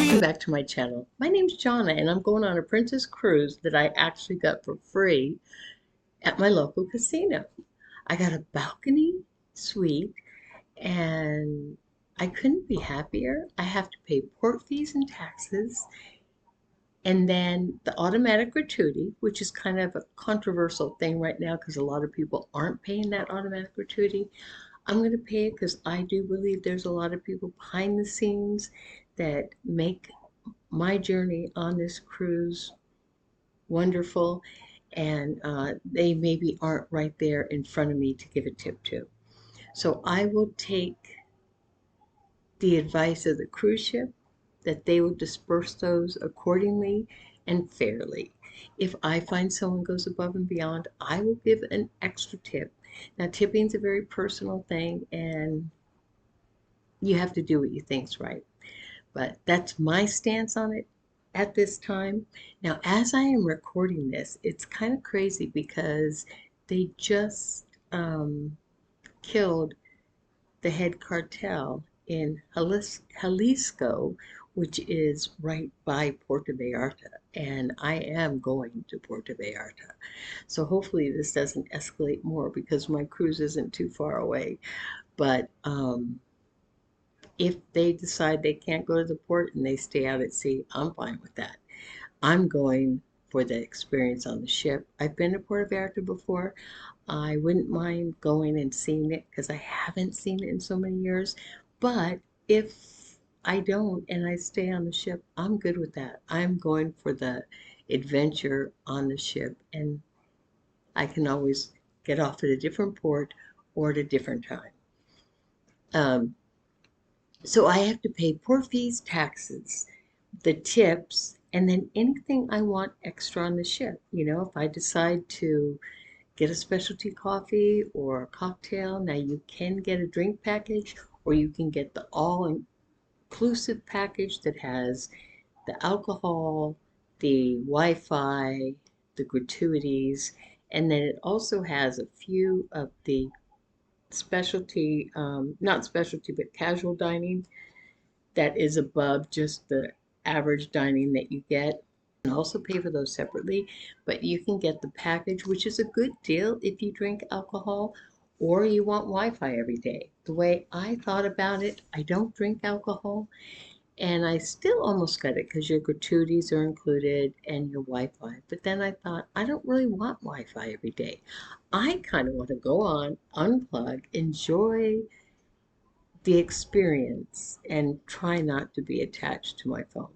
Welcome back to my channel. My name's Jonna and I'm going on a princess cruise that I actually got for free at my local casino. I got a balcony suite and I couldn't be happier. I have to pay port fees and taxes and then the automatic gratuity, which is kind of a controversial thing right now because a lot of people aren't paying that automatic gratuity. I'm going to pay it because I do believe there's a lot of people behind the scenes that make my journey on this cruise wonderful, and they maybe aren't right there in front of me to give a tip to. So I will take the advice of the cruise ship that they will disperse those accordingly and fairly. If I find someone goes above and beyond, I will give an extra tip. Now, tipping is a very personal thing, and you have to do what you think's right. But that's my stance on it at this time. Now, as I am recording this, it's kind of crazy because they just killed the head cartel in Jalisco, which is right by Puerto Vallarta. And I am going to Puerto Vallarta. So hopefully this doesn't escalate more because my cruise isn't too far away. But if they decide they can't go to the port and they stay out at sea, I'm fine with that. I'm going for the experience on the ship. I've been to Puerto Vallarta before. I wouldn't mind going and seeing it because I haven't seen it in so many years. But if I don't and I stay on the ship, I'm good with that. I'm going for the adventure on the ship, and I can always get off at a different port or at a different time. Um, so I have to pay port fees, taxes, the tips, and then anything I want extra on the ship. If I decide to get a specialty coffee or a cocktail, now you can get a drink package or you can get the all-inclusive package that has the alcohol, the Wi-Fi, the gratuities, and then it also has a few of the specialty, not specialty, but casual dining that is above just the average dining that you get. And also pay for those separately, but you can get the package, which is a good deal if you drink alcohol or you want Wi-Fi every day. The way I thought about it, I don't drink alcohol, and I still almost got it because your gratuities are included and your Wi-Fi. But then I thought, I don't really want Wi-Fi every day. I kind of want to go on, unplug, enjoy the experience, and try not to be attached to my phone.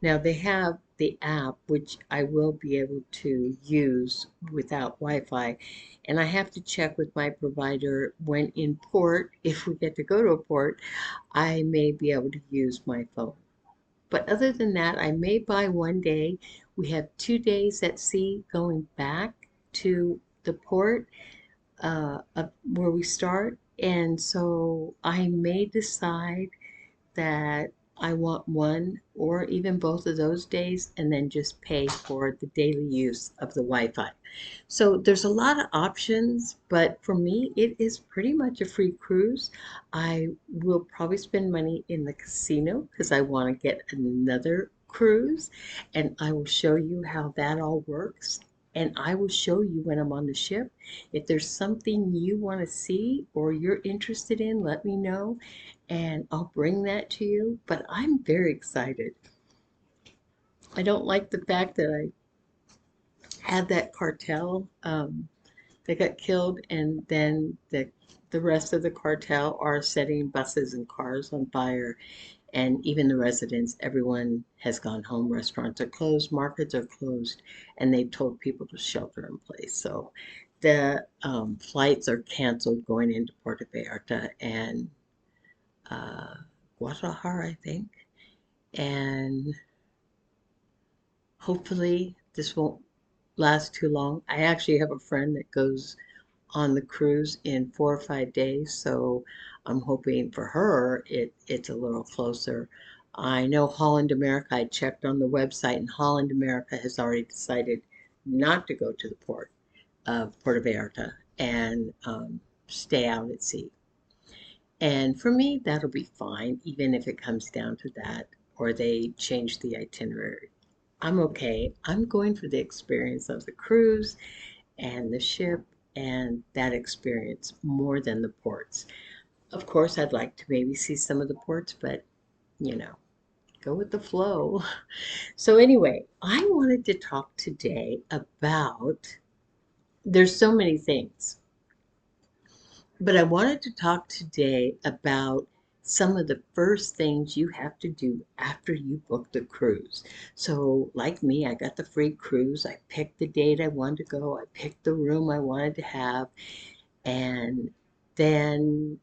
Now they have the app, which I will be able to use without Wi-Fi, and I have to check with my provider when in port. If we get to go to a port, I may be able to use my phone. But other than that, I may buy one day. We have 2 days at sea going back to the port where we start, and so I may decide that I want one or even both of those days and then just pay for the daily use of the Wi-Fi. So there's a lot of options, but for me, it is pretty much a free cruise. I will probably spend money in the casino because I want to get another cruise, and I will show you how that all works. And I will show you when I'm on the ship. If there's something you want to see or you're interested in, let me know and I'll bring that to you. But I'm very excited. I don't like the fact that I had that cartel that got killed, and then the rest of the cartel are setting buses and cars on fire, and even the residents, everyone has gone home. Restaurants are closed, markets are closed, and they've told people to shelter in place. So the flights are canceled going into Puerto Vallarta and uh, Guadalajara, I think. And hopefully this won't last too long. I actually have a friend that goes on the cruise in 4 or 5 days, so I'm hoping for her it's a little closer. I know Holland America, I checked on the website, and Holland America has already decided not to go to the port of Puerto Vallarta and stay out at sea. And for me, that'll be fine, even if it comes down to that. or they change the itinerary. I'm okay. I'm going for the experience of the cruise and the ship and that experience more than the ports. Of course, I'd like to maybe see some of the ports, but you know, go with the flow. So, anyway, I wanted to talk today about there's so many things, but I wanted to talk today about some of the first things you have to do after you book the cruise. So, like me, I got the free cruise. I picked the date I wanted to go, I picked the room I wanted to have, and then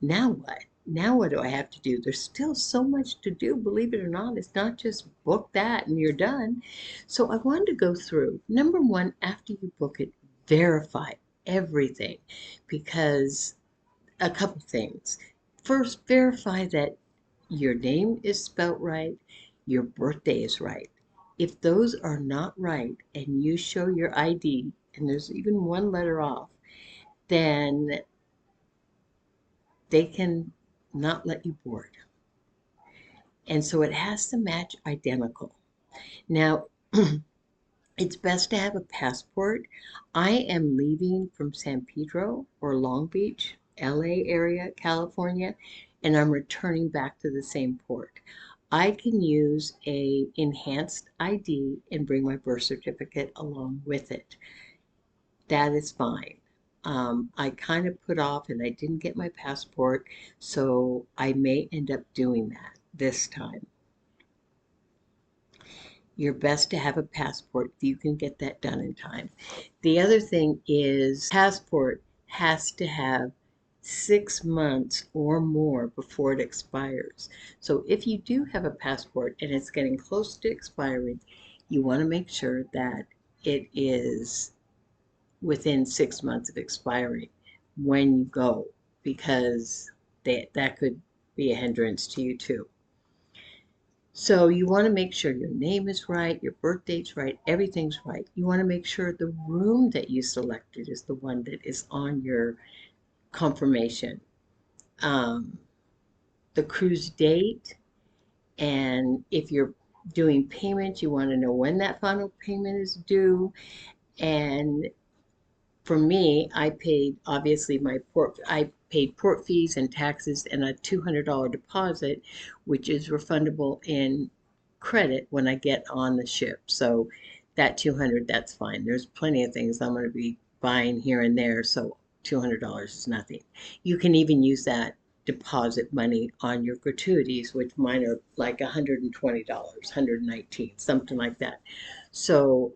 now what? Now what do I have to do? There's still so much to do, believe it or not. It's not just book that and you're done. So I wanted to go through. Number one, after you book it, verify everything because a couple things. First, verify that your name is spelt right, your birthday is right. If those are not right and you show your ID and there's even one letter off, then they can not let you board. And so it has to match identical. Now, it's best to have a passport. I am leaving from San Pedro or Long Beach, LA area, California, and I'm returning back to the same port. I can use a enhanced ID and bring my birth certificate along with it. That is fine. I kind of put off and I didn't get my passport, so I may end up doing that this time. You're best to have a passport if you can get that done in time. The other thing is passport has to have 6 months or more before it expires. So if you do have a passport and it's getting close to expiring, you want to make sure that it is within 6 months of expiring when you go because that could be a hindrance to you too. So you want to make sure your name is right, your birth date's right, everything's right. You want to make sure the room that you selected is the one that is on your confirmation. Um, the cruise date, and if you're doing payments, you want to know when that final payment is due. And for me, I paid obviously I paid port fees and taxes and a $200 deposit, which is refundable in credit when I get on the ship. So that 200, that's fine. There's plenty of things I'm going to be buying here and there, so $200 is nothing. You can even use that deposit money on your gratuities, which mine are like $120, 119, something like that. So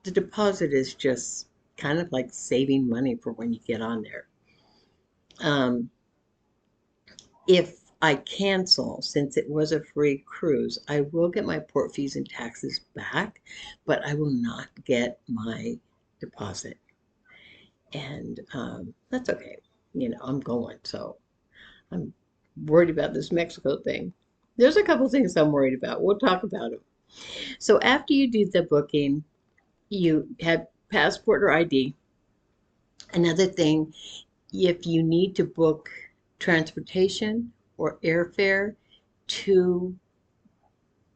the deposit is just kind of like saving money for when you get on there. Um, if I cancel, since it was a free cruise, I will get my port fees and taxes back, but I will not get my deposit. And that's okay. I'm going, so I'm worried about this Mexico thing. There's a couple things I'm worried about. We'll talk about them. So after you do the booking, you have passport or ID. Another thing, if you need to book transportation or airfare to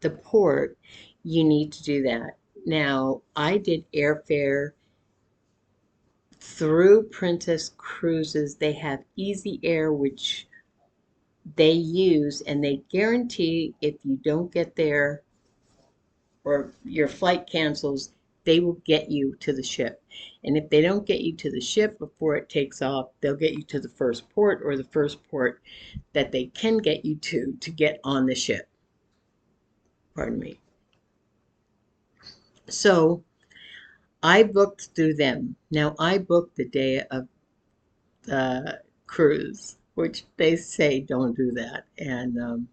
the port, you need to do that. Now, I did airfare through Princess Cruises. They have Easy Air, which they use, and they guarantee if you don't get there or your flight cancels, they will get you to the ship. And if they don't get you to the ship before it takes off, they'll get you to the first port or the first port that they can get you to get on the ship. Pardon me. So I booked through them. Now I booked the day of the cruise, which they say don't do that. And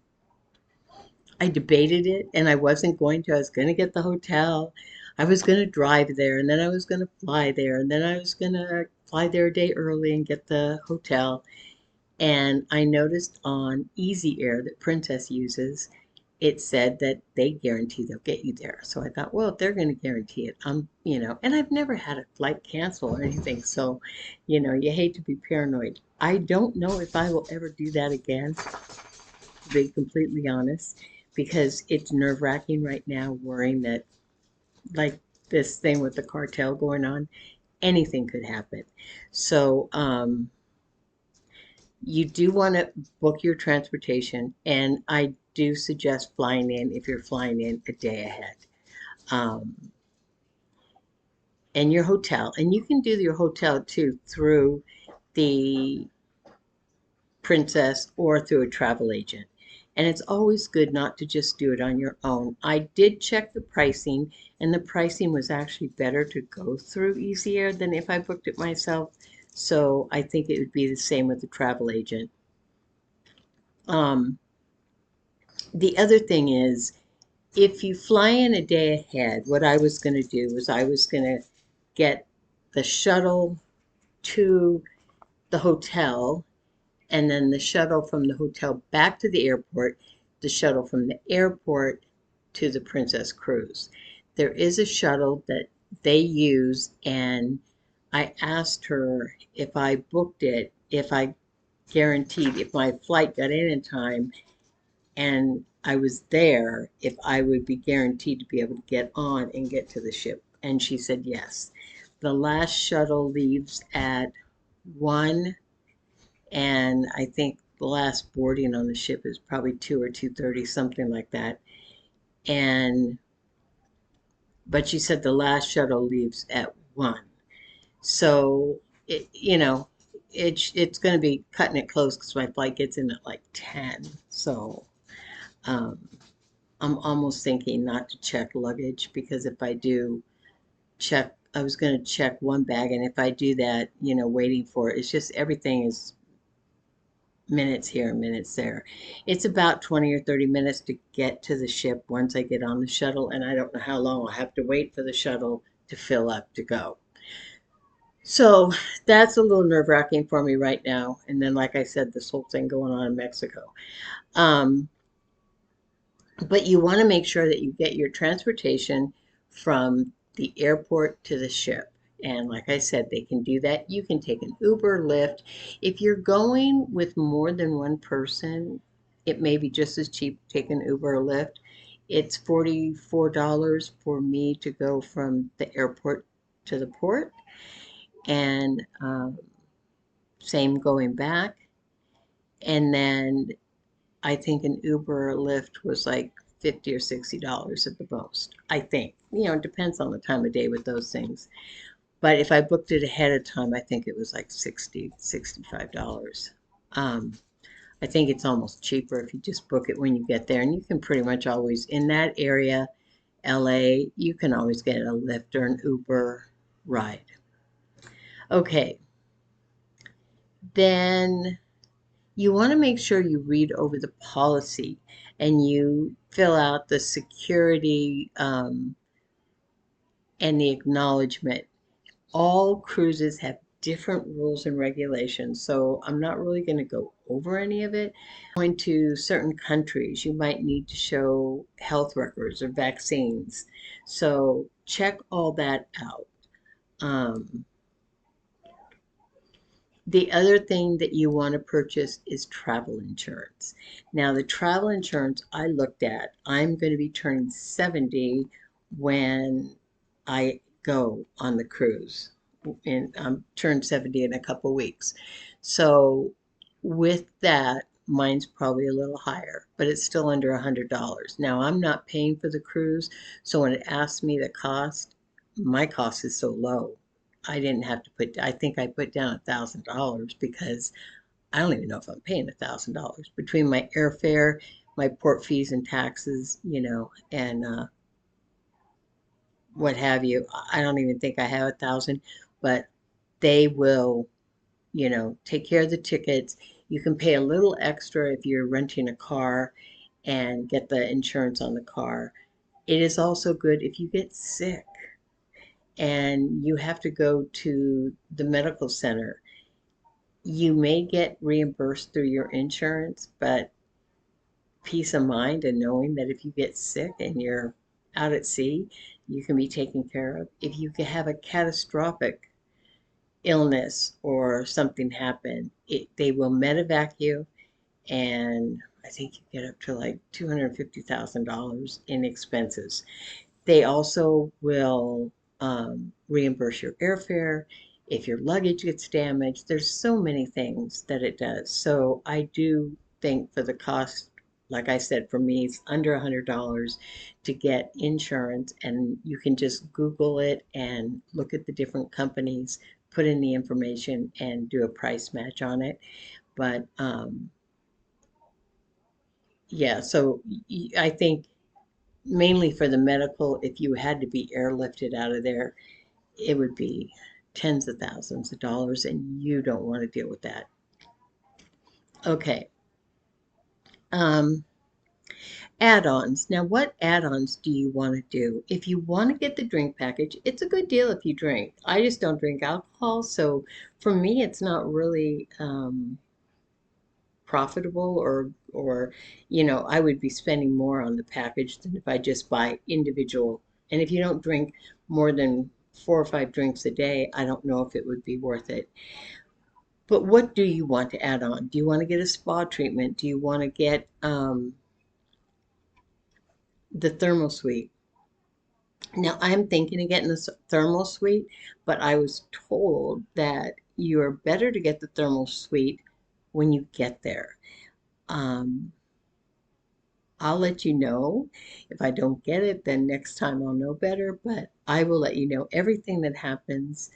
I debated it and I wasn't going to. I was going to get the hotel. I was going to drive there and then I was going to fly there and then I was going to fly there a day early and get the hotel. And I noticed on Easy Air that Princess uses, it said that they guarantee they'll get you there. So I thought, well, if they're going to guarantee it, and I've never had a flight cancel or anything. So, you hate to be paranoid. I don't know if I will ever do that again, to be completely honest. because it's nerve-wracking right now, worrying that, like this thing with the cartel going on, anything could happen. So you do want to book your transportation, and I do suggest flying in if you're flying in a day ahead. Um, and your hotel, and you can do your hotel too through the Princess or through a travel agent. And it's always good not to just do it on your own. I did check the pricing, and the pricing was actually better to go through Easy Air than if I booked it myself. So I think it would be the same with the travel agent. Um, the other thing is, if you fly in a day ahead, what I was going to do was I was going to get the shuttle to the hotel, and then the shuttle from the hotel back to the airport, the shuttle from the airport to the Princess Cruise. There is a shuttle that they use, and I asked her if I booked it, if I guaranteed if my flight got in time and I was there, if I would be guaranteed to be able to get on and get to the ship. And she said yes. The last shuttle leaves at 1, and I think the last boarding on the ship is probably 2 or 2:30, something like that. And but she said the last shuttle leaves at 1. So it's going to be cutting it close because my flight gets in at like 10. So um, I'm almost thinking not to check luggage, because if I do check, I was going to check one bag, and if I do that, waiting for it, it's just everything is minutes here and minutes there. It's about 20 or 30 minutes to get to the ship once I get on the shuttle, and I don't know how long I'll have to wait for the shuttle to fill up to go. So that's a little nerve-wracking for me right now. And then, like I said, this whole thing going on in Mexico. Um, but you want to make sure that you get your transportation from the airport to the ship. And like I said, they can do that. You can take an Uber, Lyft. If you're going with more than one person, it may be just as cheap to take an Uber or Lyft. It's $44 for me to go from the airport to the port, and same going back. And then I think an Uber or Lyft was like $50 or $60 at the most. I think. It depends on the time of day with those things. But if I booked it ahead of time, I think it was like $65. Um, I think it's almost cheaper if you just book it when you get there. And you can pretty much always, in that area, LA, you can always get a Lyft or an Uber ride. Okay, then you want to make sure you read over the policy and you fill out the security and the acknowledgement. All cruises have different rules and regulations, so I'm not really going to go over any of it. Going to certain countries, you might need to show health records or vaccines. So check all that out. Um, The other thing that you want to purchase is travel insurance. Now, the travel insurance I looked at, I'm going to be turning 70 when I go on the cruise. And I'm turned 70 in a couple weeks. So with that, mine's probably a little higher, but it's still under $100. Now, I'm not paying for the cruise, so when it asks me the cost, my cost is so low. I didn't have to I think I put down $1,000 because I don't even know if I'm paying $1,000 between my airfare, my port fees and taxes, and what have you. I don't even think I have 1,000, but they will, take care of the tickets. You can pay a little extra if you're renting a car and get the insurance on the car. It is also good if you get sick and you have to go to the medical center. You may get reimbursed through your insurance, but peace of mind and knowing that if you get sick and you're out at sea, you can be taken care of. If you have a catastrophic illness or something happen, they will medevac you, and I think you get up to like $250,000 in expenses. They also will reimburse your airfare if your luggage gets damaged. There's so many things that it does. So I do think for the cost, like I said, for me, it's under $100 to get insurance, and you can just Google it and look at the different companies, put in the information, and do a price match on it. But yeah, so I think mainly for the medical, if you had to be airlifted out of there, it would be tens of thousands of dollars, and you don't want to deal with that. Okay. Um, Add-ons. Now, what add-ons do you want to do? If you want to get the drink package, it's a good deal if you drink. I just don't drink alcohol, so for me, it's not really profitable, or I would be spending more on the package than if I just buy individual. And if you don't drink more than 4 or 5 drinks a day, I don't know if it would be worth it. But what do you want to add on? Do you want to get a spa treatment? Do you want to get the thermal suite? Now, I'm thinking of getting the thermal suite, but I was told that you're better to get the thermal suite when you get there. Um, I'll let you know. If I don't get it, then next time I'll know better, but I will let you know everything that happens,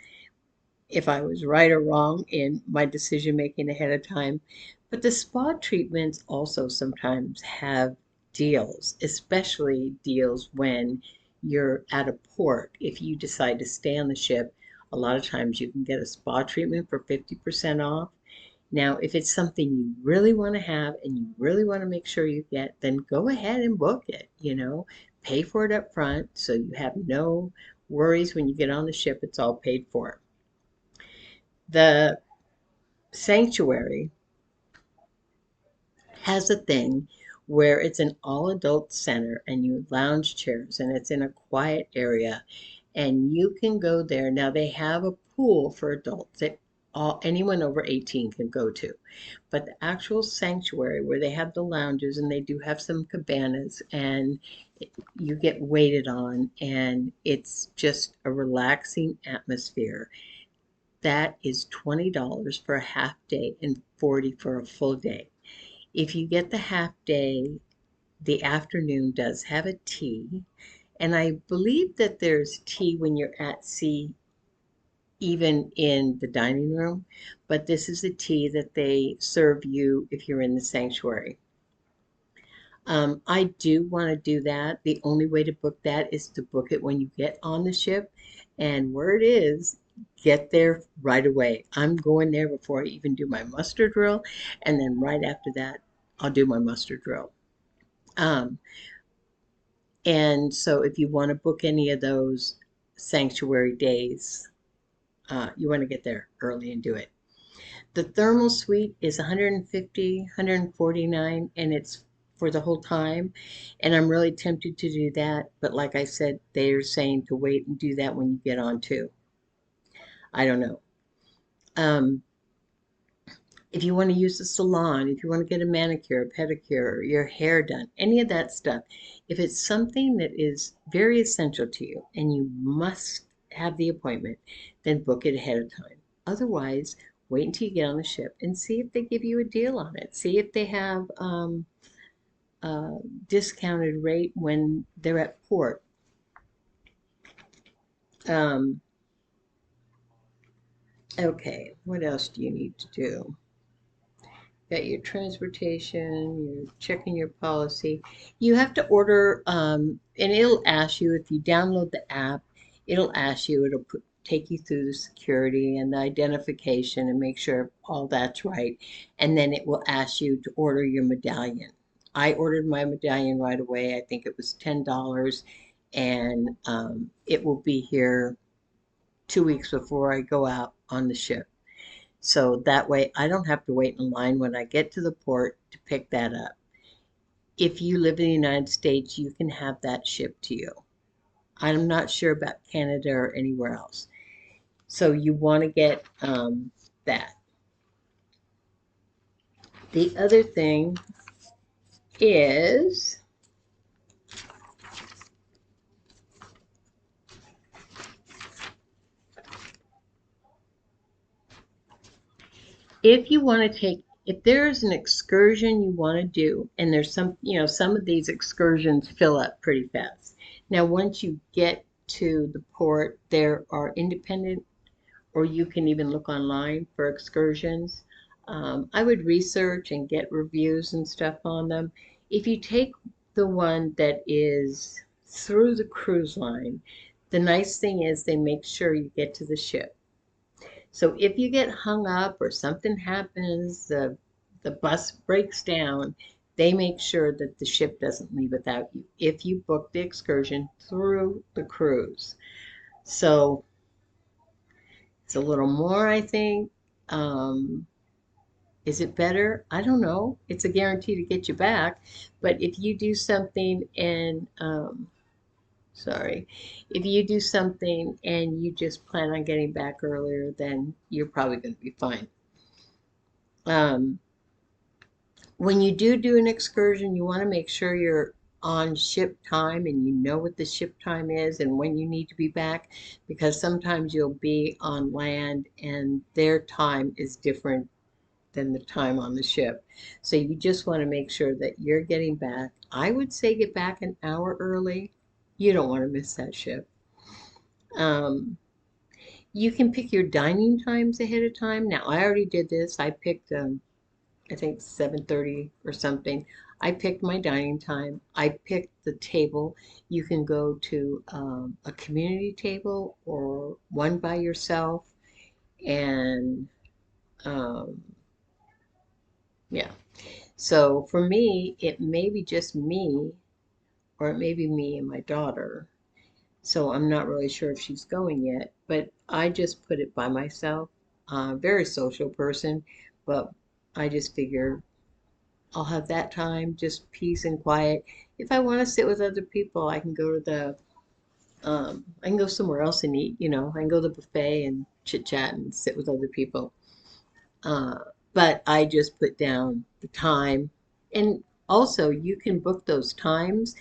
if I was right or wrong in my decision making ahead of time. But the spa treatments also sometimes have deals, especially deals when you're at a port. If you decide to stay on the ship, a lot of times you can get a spa treatment for 50% off. Now, if it's something you really want to have and you really want to make sure you get, then go ahead and book it. Pay for it up front so you have no worries when you get on the ship. It's all paid for. The sanctuary has a thing where it's an all adult center and you have lounge chairs and it's in a quiet area and you can go there. Now they have a pool for adults that anyone over 18 can go to. But the actual sanctuary where they have the lounges and they do have some cabanas and you get waited on and it's just a relaxing atmosphere. That is $20 for a half day and 40 for a full day. If you get the half day, the afternoon does have a tea. And I believe that there's tea when you're at sea, even in the dining room. But this is a tea that they serve you if you're in the sanctuary. I do want to do that. The only way to book that is to book it when you get on the ship. And word is, get there right away. I'm going there before I even do my muster drill. And then right after that, I'll do my muster drill. Um, and so if you want to book any of those sanctuary days, you want to get there early and do it. The thermal suite is 150, 149, and it's for the whole time. And I'm really tempted to do that. But like I said, they're saying to wait and do that when you get on too. I don't know. Um, if you want to use the salon, if you want to get a manicure, a pedicure, your hair done, any of that stuff, if it's something that is very essential to you and you must have the appointment, then book it ahead of time. Otherwise, wait until you get on the ship and see if they give you a deal on it. See if they have a discounted rate when they're at port. Um, okay, what else do you need to do? Got your transportation, you're checking your policy. You have to order, and it'll ask you if you download the app, it'll take you through the security and the identification and make sure all that's right. And then it will ask you to order your medallion. I ordered my medallion right away. I think it was $10, and it will be here 2 weeks before I go out on the ship. So that way I don't have to wait in line when I get to the port to pick that up. If you live in the United States, you can have that shipped to you. I'm not sure about Canada or anywhere else. So you want to get that. The other thing is if you want to take, if there's an excursion you want to do, and there's some, some of these excursions fill up pretty fast. Now, once you get to the port, there are independent, or you can even look online for excursions. I would research and get reviews and stuff on them. If you take the one that is through the cruise line, the nice thing is they make sure you get to the ship. So if you get hung up or something happens, the bus breaks down, they make sure that the ship doesn't leave without you if you book the excursion through the cruise. So it's a little more, I think. Um, is it better? I don't know. It's a guarantee to get you back. But if you do something and, sorry, if you do something and you just plan on getting back earlier, then you're probably going to be fine. Um, when you do an excursion, you want to make sure you're on ship time and you know what the ship time is and when you need to be back, because sometimes you'll be on land and their time is different than the time on the ship. So you just want to make sure that you're getting back. I would say get back an hour early. You don't want to miss that ship. Um, you can pick your dining times ahead of time. Now, I already did this. I picked I think 7:30 or something. I picked my dining time. I picked the table. You can go to a community table or one by yourself. And um, yeah. So for me, it may be just me, or it may be me and my daughter. So I'm not really sure if she's going yet, but I just put it by myself. Very social person, but I just figure I'll have that time, just peace and quiet. If I want to sit with other people, I can go to I can go somewhere else and eat, I can go to the buffet and chit chat and sit with other people. Uh, but I just put down the time. And also, you can book those times.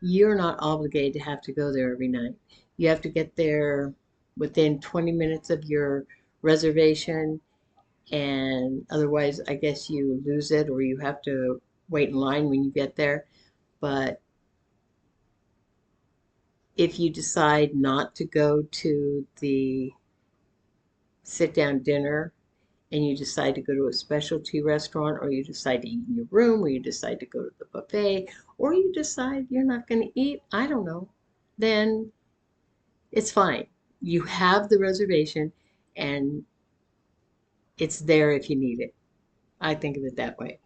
You're not obligated to have to go there every night. You have to get there within 20 minutes of your reservation, and otherwise, I guess you lose it or you have to wait in line when you get there. But if you decide not to go to the sit down dinner and you decide to go to a specialty restaurant, or you decide to eat in your room, or you decide to go to the buffet, or you decide you're not going to eat, I don't know, then it's fine. You have the reservation and it's there if you need it. I think of it that way.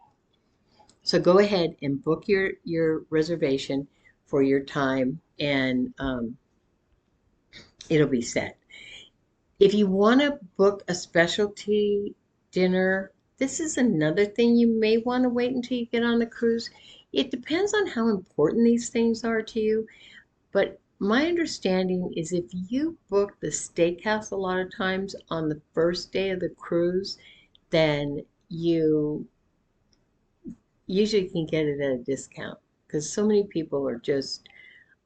So go ahead and book your reservation for your time, and it'll be set. If you want to book a specialty dinner, this is another thing you may want to wait until you get on the cruise. It depends on how important these things are to you, but my understanding is if you book the steakhouse a lot of times on the first day of the cruise, then you usually can get it at a discount, because so many people are just,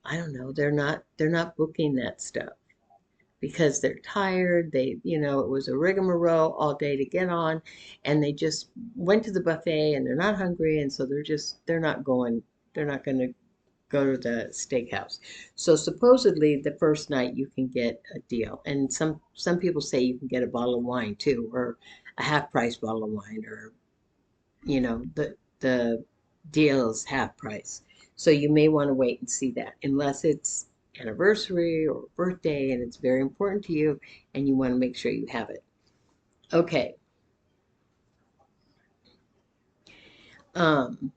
I don't know, they're not booking that stuff because they're tired. It was a rigmarole all day to get on, and they just went to the buffet and they're not hungry, and so they're not going to go to the steakhouse. So supposedly the first night you can get a deal, and some people say you can get a bottle of wine too, or a half price bottle of wine, or the deal is half price. So you may want to wait and see that, unless it's anniversary or birthday and it's very important to you and you want to make sure you have it. Okay. Um,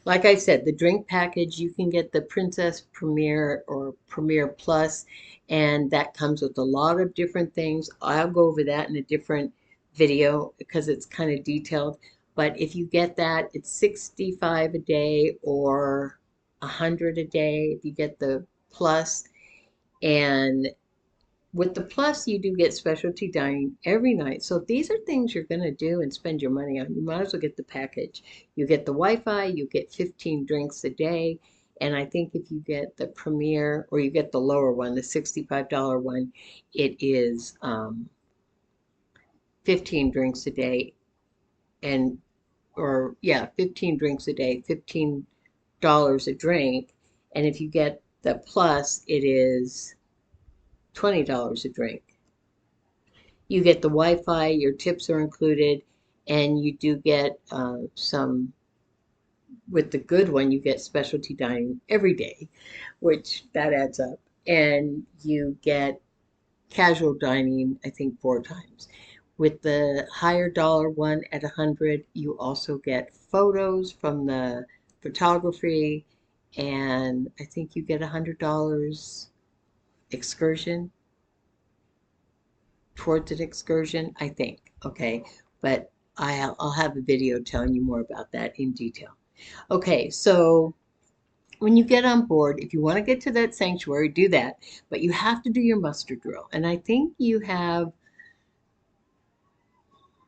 like I said, the drink package, you can get the Princess Premier or Premier Plus, and that comes with a lot of different things. I'll go over that in a different video because it's kind of detailed. But if you get that, it's 65 a day or 100 a day if you get the plus. And With the plus, you do get specialty dining every night. So if these are things you're going to do and spend your money on, you might as well get the package. You get the Wi-Fi, you get 15 drinks a day, and I think if you get the premier or you get the lower one, the $65 one, it is 15 drinks a day, and or yeah, 15 drinks a day, $15 a drink, and if you get the plus, it is $20 a drink. You get the Wi-Fi, your tips are included, and you do get some, with the good one, you get specialty dining every day, which that adds up. And you get casual dining, I think, 4 times. With the higher dollar one at 100, you also get photos from the photography, and I think you get $100 excursion towards an excursion, I think. Okay, but I'll have a video telling you more about that in detail. Okay, so when you get on board, if you want to get to that sanctuary, do that, but you have to do your muster drill. And I think you have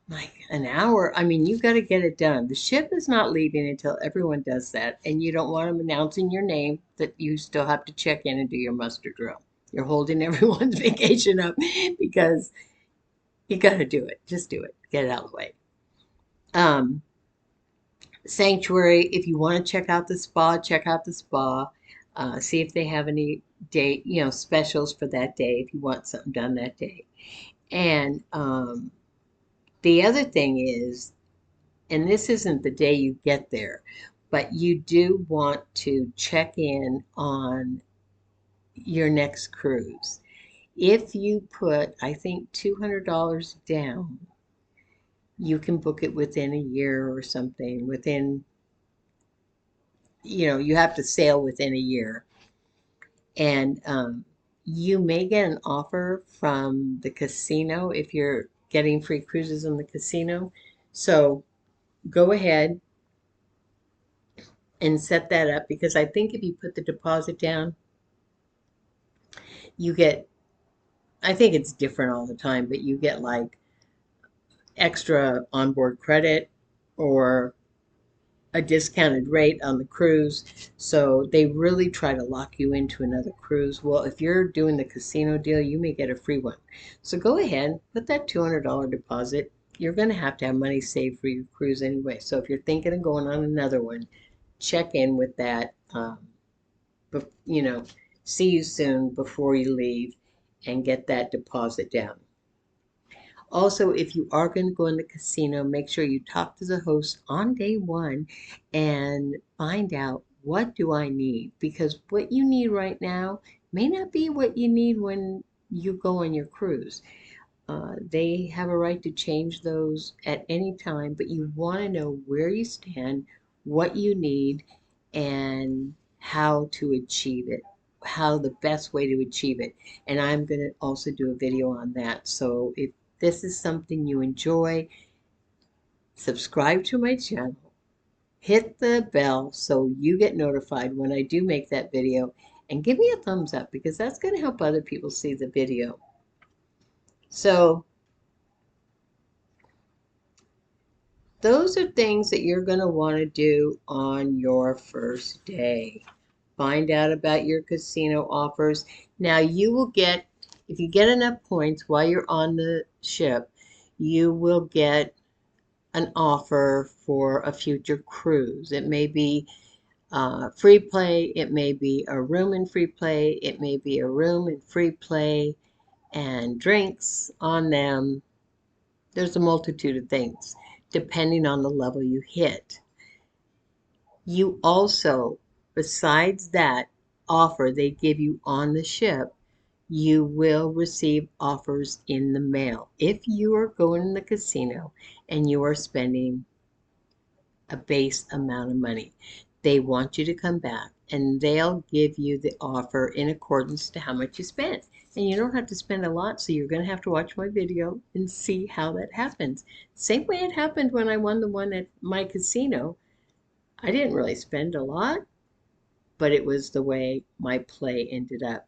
like an hour. I mean, you've got to get it done. The ship is not leaving until everyone does that, and you don't want them announcing your name that you still have to check in and do your muster drill. You're holding everyone's vacation up because you got to do it. Just do it. Get it out of the way. Um, Sanctuary, if you want to check out the spa, check out the spa. See if they have any day, specials for that day if you want something done that day. And the other thing is, and this isn't the day you get there, but you do want to check in on your next cruise. If you put, I think, $200 down, you can book it within a year or something, within, you have to sail within a year. And you may get an offer from the casino if you're getting free cruises in the casino. So go ahead and set that up, because I think if you put the deposit down, you get, I think it's different all the time, but you get like extra onboard credit or a discounted rate on the cruise. So they really try to lock you into another cruise. Well, if you're doing the casino deal, you may get a free one. So go ahead, put that $200 deposit. You're going to have money saved for your cruise anyway. So if you're thinking of going on another one, check in with that. You know, see you soon before you leave and get that deposit down. Also, if you are going to go in the casino, make sure you talk to the host on day one and find out, what do I need? Because what you need right now may not be what you need when you go on your cruise. They have a right to change those at any time, but you want to know where you stand, what you need, and how to achieve it, how the best way to achieve it. And I'm going to also do a video on that. So if this is something you enjoy, subscribe to my channel, hit the bell so you get notified when I do make that video, and give me a thumbs up because that's going to help other people see the video. So those are things that you're going to want to do on your first day. Find out about your casino offers. Now you will get, if you get enough points while you're on the ship, you will get an offer for a future cruise. It may be free play, it may be a room in free play, it may be a room in free play and drinks on them. There's a multitude of things depending on the level you hit. You also, besides that offer they give you on the ship, you will receive offers in the mail. If you are going in the casino and you are spending a base amount of money, they want you to come back and they'll give you the offer in accordance to how much you spent. And you don't have to spend a lot, so you're going to have to watch my video and see how that happens. Same way it happened when I won the one at my casino. I didn't really spend a lot, but it was the way my play ended up.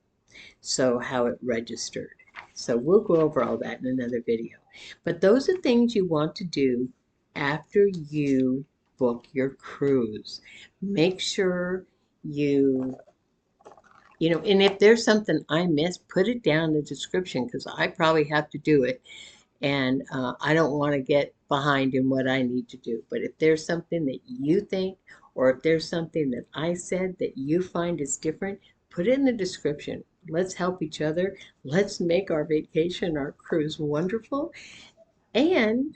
So how it registered. So we'll go over all that in another video. But those are things you want to do after you book your cruise. Make sure and if there's something I missed, put it down in the description because I probably have to do it. And I don't want to get behind in what I need to do. But if there's something that you think, or if there's something that I said that you find is different, put it in the description. Let's help each other. Let's make our vacation, our cruise wonderful. And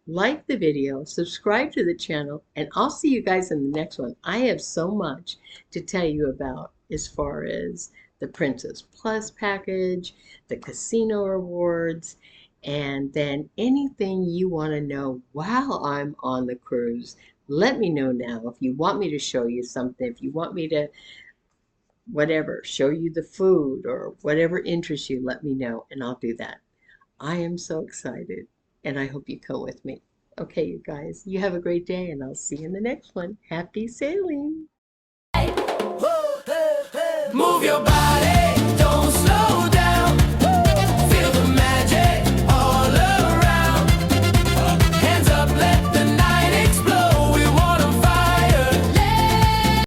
like the video, subscribe to the channel, and I'll see you guys in the next one. I have so much to tell you about as far as the Princess Plus package, the casino rewards, and then anything you want to know while I'm on the cruise. Let me know now if you want me to show you something, if you want me to, whatever, show you the food or whatever interests you, let me know and I'll do that. I am so excited and I hope you come with me. Okay, you guys, you have a great day and I'll see you in the next one. Happy sailing. Move your body.